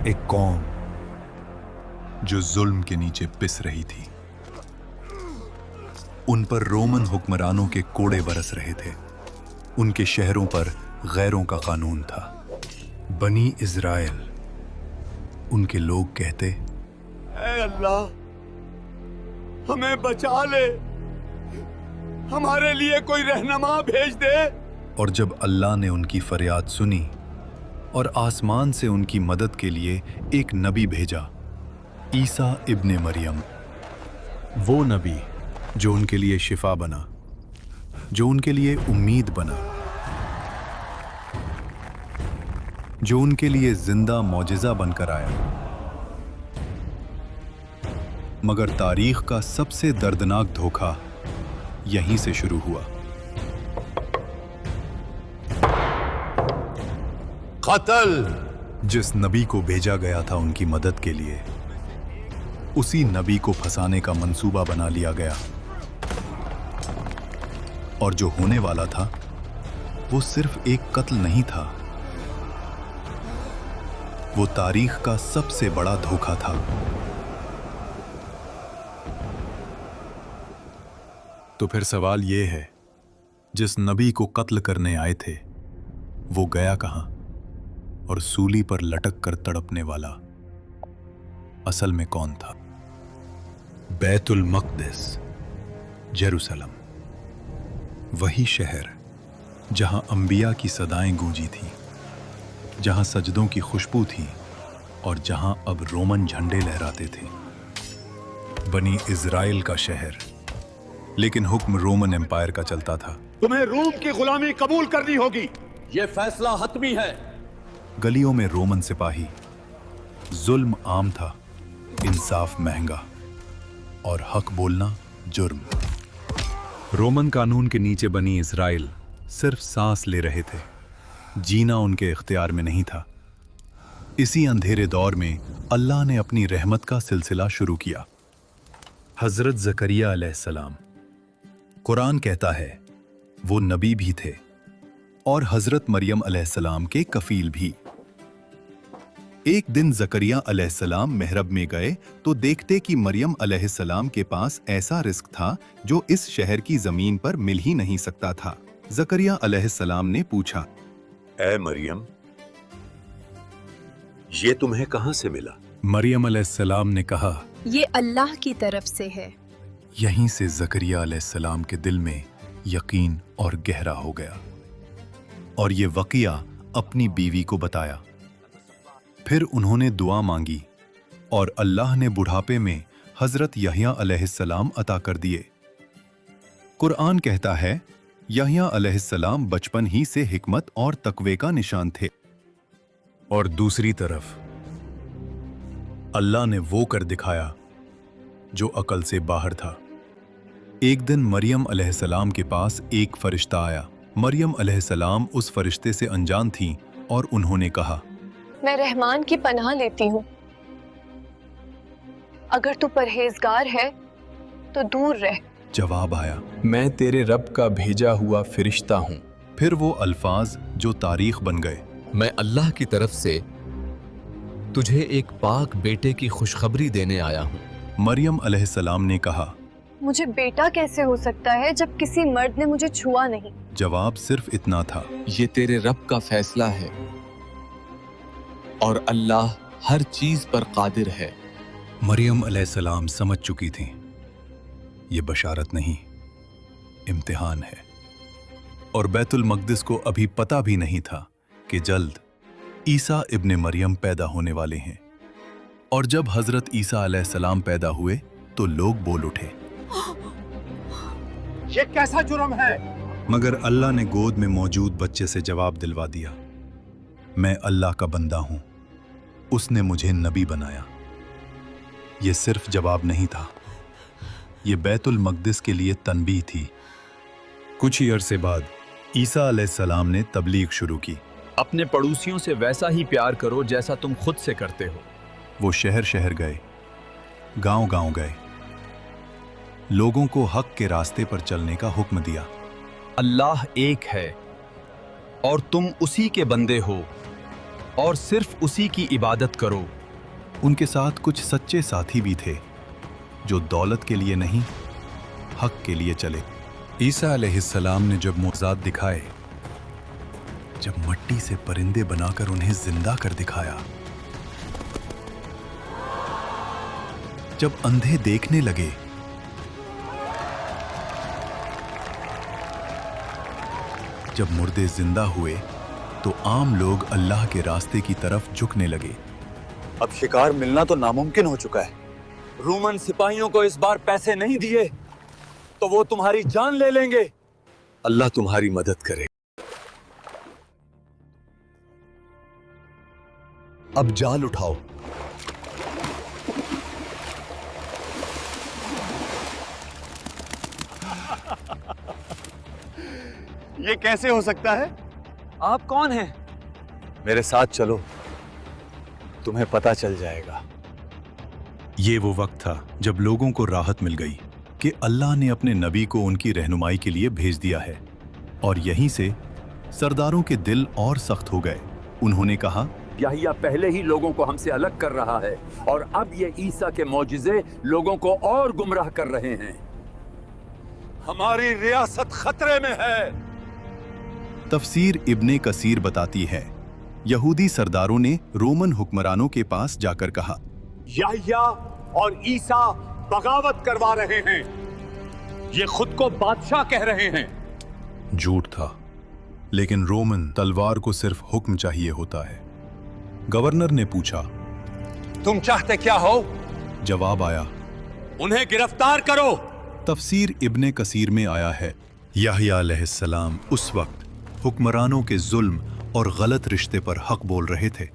एक कौम जो जुल्म के नीचे पिस रही थी। उन पर रोमन हुक्मरानों के कोड़े बरस रहे थे। उनके शहरों पर गैरों का कानून था। बनी इज़राइल, उनके लोग कहते, ऐ अल्लाह, हमें बचा ले, हमारे लिए कोई रहनुमा भेज दे। और जब अल्लाह ने उनकी फरियाद सुनी और आसमान से उनकी मदद के लिए एक नबी भेजा, ईसा इब्ने मरियम, वो नबी जो उनके लिए शिफा बना, जो उनके लिए उम्मीद बना, जो उनके लिए जिंदा मौजिज़ा बनकर आया। मगर तारीख का सबसे दर्दनाक धोखा यहीं से शुरू हुआ। कत्ल। जिस नबी को भेजा गया था उनकी मदद के लिए, उसी नबी को फंसाने का मंसूबा बना लिया गया। और जो होने वाला था वो सिर्फ एक कत्ल नहीं था, वो तारीख का सबसे बड़ा धोखा था। तो फिर सवाल ये है, जिस नबी को कत्ल करने आए थे वो गया कहां? और सूली पर लटक कर तड़पने वाला असल में कौन था? बैतुल मक़दिस, जेरूसलम, वही शहर जहां अंबिया की सदाएं गूंजी थीं, जहां सजदों की खुशबू थी और जहां अब रोमन झंडे लहराते थे। बनी इज़राइल का शहर, लेकिन हुक्म रोमन एम्पायर का चलता था। तुम्हें रूम की गुलामी कबूल करनी होगी, ये फैसला हतमी है। गलियों में रोमन सिपाही, जुल्म आम था, इंसाफ महंगा और हक बोलना जुर्म। रोमन कानून के नीचे बनी इज़राइल सिर्फ सांस ले रहे थे, जीना उनके इख्तियार में नहीं था। इसी अंधेरे दौर में अल्लाह ने अपनी रहमत का सिलसिला शुरू किया। हज़रत ज़करिया अलैहिस्सलाम, कुरान कहता है वो नबी भी थे और हज़रत मरियम अलैहिस्सलाम के कफील भी। एक दिन ज़करिया अलैहिस्सलाम महरब में गए तो देखते कि मरियम अलैहिस्सलाम के पास ऐसा रिस्क था जो इस शहर की जमीन पर मिल ही नहीं सकता था। ज़करिया अलैहिस्सलाम ने पूछा, ऐ मरियम, ये तुम्हें कहां से मिला? मरियम अलैहिस्सलाम ने कहा, ये अल्लाह की तरफ से है। यहीं से ज़करिया अलैहिस्सलाम के दिल में यकीन और गहरा हो गया और ये वक़िया अपनी बीवी को बताया। फिर उन्होंने दुआ मांगी और अल्लाह ने बुढ़ापे में हज़रत यहया अलैहिस्सलाम अता कर दिए। कुरान कहता है यहया अलैहिस्सलाम बचपन ही से हिकमत और तकवे का निशान थे। और दूसरी तरफ अल्लाह ने वो कर दिखाया जो अकल से बाहर था। एक दिन मरियम अलैहिस्सलाम के पास एक फरिश्ता आया। मरियम अलैहिस्सलाम उस फरिश्ते से अनजान थीं और उन्होंने कहा, मैं रहमान की पनाह लेती हूँ, अगर तू परहेजगार है तो दूर रह। जवाब आया, मैं तेरे रब का भेजा हुआ फरिश्ता हूँ। फिर वो अल्फाज जो तारीख बन गए, मैं अल्लाह की तरफ से तुझे एक पाक बेटे की खुशखबरी देने आया हूँ। मरियम अलैहिस्सलाम ने कहा, मुझे बेटा कैसे हो सकता है जब किसी मर्द ने मुझे छुआ नहीं। जवाब सिर्फ इतना था, ये तेरे रब का फैसला है और अल्लाह हर चीज पर कादिर है। मरियम अलैहिस्सलाम समझ चुकी थीं, ये बशारत नहीं, इम्तिहान है। और बैतुल मक़दिस को अभी पता भी नहीं था कि जल्द ईसा इब्ने मरियम पैदा होने वाले हैं। और जब हज़रत ईसा अलैहिस्सलाम पैदा हुए तो लोग बोल उठे, ये कैसा जुर्म है? मगर अल्लाह ने गोद में मौजूद बच्चे से जवाब दिलवा दिया, मैं अल्लाह का बंदा हूं, उसने मुझे नबी बनाया। ये सिर्फ जवाब नहीं था, ये बैतुल मक़दिस के लिए तनबीह थी। कुछ ही अरसे बाद ईसा अलैहिस्सलाम ने तबलीग शुरू की। अपने पड़ोसियों से वैसा ही प्यार करो जैसा तुम खुद से करते हो। वो शहर शहर गए, गांव गांव गए, लोगों को हक के रास्ते पर चलने का हुक्म दिया। अल्लाह एक है और तुम उसी के बंदे हो और सिर्फ उसी की इबादत करो। उनके साथ कुछ सच्चे साथी भी थे जो दौलत के लिए नहीं, हक के लिए चले। ईसा अलैहिस्सलाम ने जब मुअज़्ज़ात दिखाए, जब मट्टी से परिंदे बनाकर उन्हें जिंदा कर दिखाया, जब अंधे देखने लगे, जब मुर्दे जिंदा हुए, तो आम लोग अल्लाह के रास्ते की तरफ झुकने लगे। अब शिकार मिलना तो नामुमकिन हो चुका है। रोमन सिपाहियों को इस बार पैसे नहीं दिए तो वो तुम्हारी जान ले लेंगे। अल्लाह तुम्हारी मदद करे। अब जाल उठाओ। ये कैसे हो सकता है? आप कौन हैं? मेरे साथ चलो, तुम्हें पता चल जाएगा। ये वो वक्त था जब लोगों को राहत मिल गई कि अल्लाह ने अपने नबी को उनकी रहनुमाई के लिए भेज दिया है। और यहीं से सरदारों के दिल और सख्त हो गए। उन्होंने कहा, याहिया पहले ही लोगों को हमसे अलग कर रहा है और अब ये ईसा के मौजिज़े लोगों को और गुमराह कर रहे हैं। हमारी रियासत खतरे में है। तफसीर इब्ने कसीर बताती है, यहूदी सरदारों ने रोमन हुक्मरानों के पास जाकर कहा, याहिया और ईसा बगावत करवा रहे हैं। ये खुद को बादशाह कह रहे हैं। झूठ था, लेकिन रोमन तलवार को सिर्फ हुक्म चाहिए होता है। गवर्नर ने पूछा, तुम चाहते क्या हो? जवाब आया, उन्हें गिरफ्तार करो। तफसीर इब्ने कसीर में आया है, याहिया अलैहिस्सलाम उस वक्त हुक्मरानों के जुल्म और गलत रिश्ते पर हक बोल रहे थे,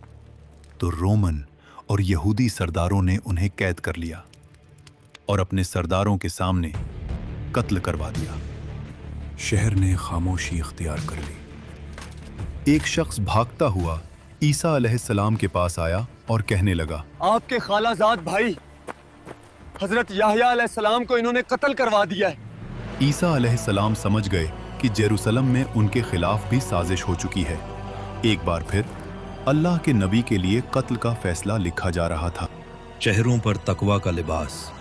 तो रोमन और यहूदी सरदारों ने उन्हें कैद कर लिया और अपने सरदारों के सामने कत्ल करवा दिया। शहर ने खामोशी इख्तियार कर ली। एक शख्स भागता हुआ ईसा अलैहिस्सलाम के पास आया और कहने लगा, आपके खालाजाद भाई हजरत याहिया अलैहिस्सलाम को इन्होंने कत्ल करवा दिया है। ईसा अलैहिस्सलाम समझ गए कि जेरूसलम में उनके खिलाफ भी साजिश हो चुकी है। एक बार फिर अल्लाह के नबी के लिए कत्ल का फैसला लिखा जा रहा था। चेहरों पर तकवा का लिबास,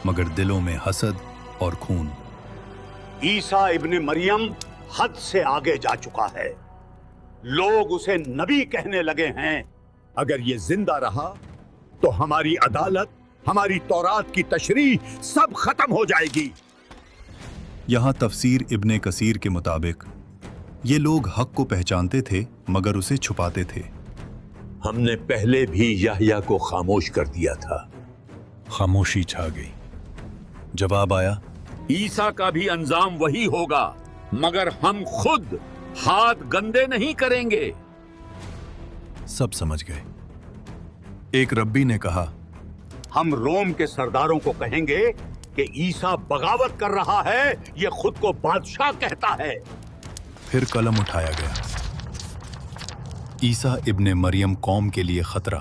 मगर दिलों में हसद और खून। ईसा इब्ने मरियम हद से आगे जा चुका है। लोग उसे नबी कहने लगे हैं। अगर ये जिंदा रहा तो हमारी अदालत, हमारी तौरात की तशरीह सब खत्म हो जाएगी। यहाँ तफसीर इब्ने कसीर के मुताबिक ये लोग हक को पहचानते थे मगर उसे छुपाते थे। हमने पहले भी याहिया को खामोश कर दिया था। खामोशी छा गई। जवाब आया, ईसा का भी अंजाम वही होगा, मगर हम खुद हाथ गंदे नहीं करेंगे। सब समझ गए। एक रब्बी ने कहा, हम रोम के सरदारों को कहेंगे कि ईसा बगावत कर रहा है, ये खुद को बादशाह कहता है। फिर कलम उठाया गया। ईसा इब्ने मरियम कौम के लिए खतरा।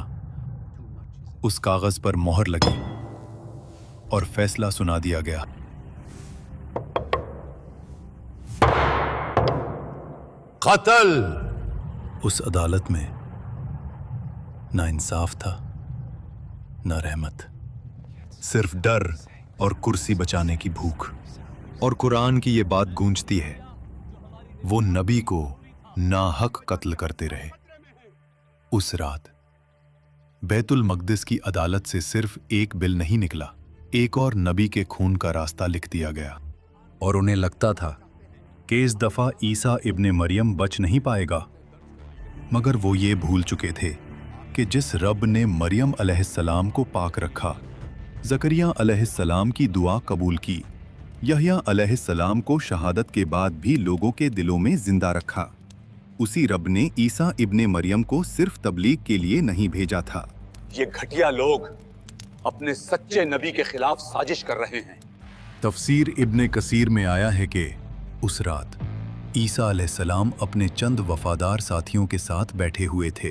उस कागज पर मोहर लगी और फैसला सुना दिया गया। कत्ल। उस अदालत में ना इंसाफ था, ना रहमत, सिर्फ डर और कुर्सी बचाने की भूख। और कुरान की ये बात गूंजती है, वो नबी को नाहक कत्ल करते रहे। उस रात बैतुल मक़दिस की अदालत से सिर्फ एक बिल नहीं निकला, एक और नबी के खून का रास्ता लिख दिया गया। और उन्हें लगता था कि इस दफा ईसा इब्ने मरियम बच नहीं पाएगा, मगर वो ये भूल चुके थे कि जिस रब ने मरियम अलैहिस्सलाम को पाक रखा, ज़करिया अलैहिस्सलाम की दुआ कबूल की, यहया अलैहिस्सलाम को शहादत के बाद भी लोगों के दिलों में जिंदा रखा, उसी रब ने ईसा इब्ने मरियम को सिर्फ तबलीग के लिए नहीं भेजा था। ये घटिया लोग अपने सच्चे नबी के खिलाफ साजिश कर रहे हैं। तफसीर इब्ने कसीर में आया है कि उस रात ईसा अलैहिस्सलाम अपने चंद वफादार साथियों के साथ बैठे हुए थे।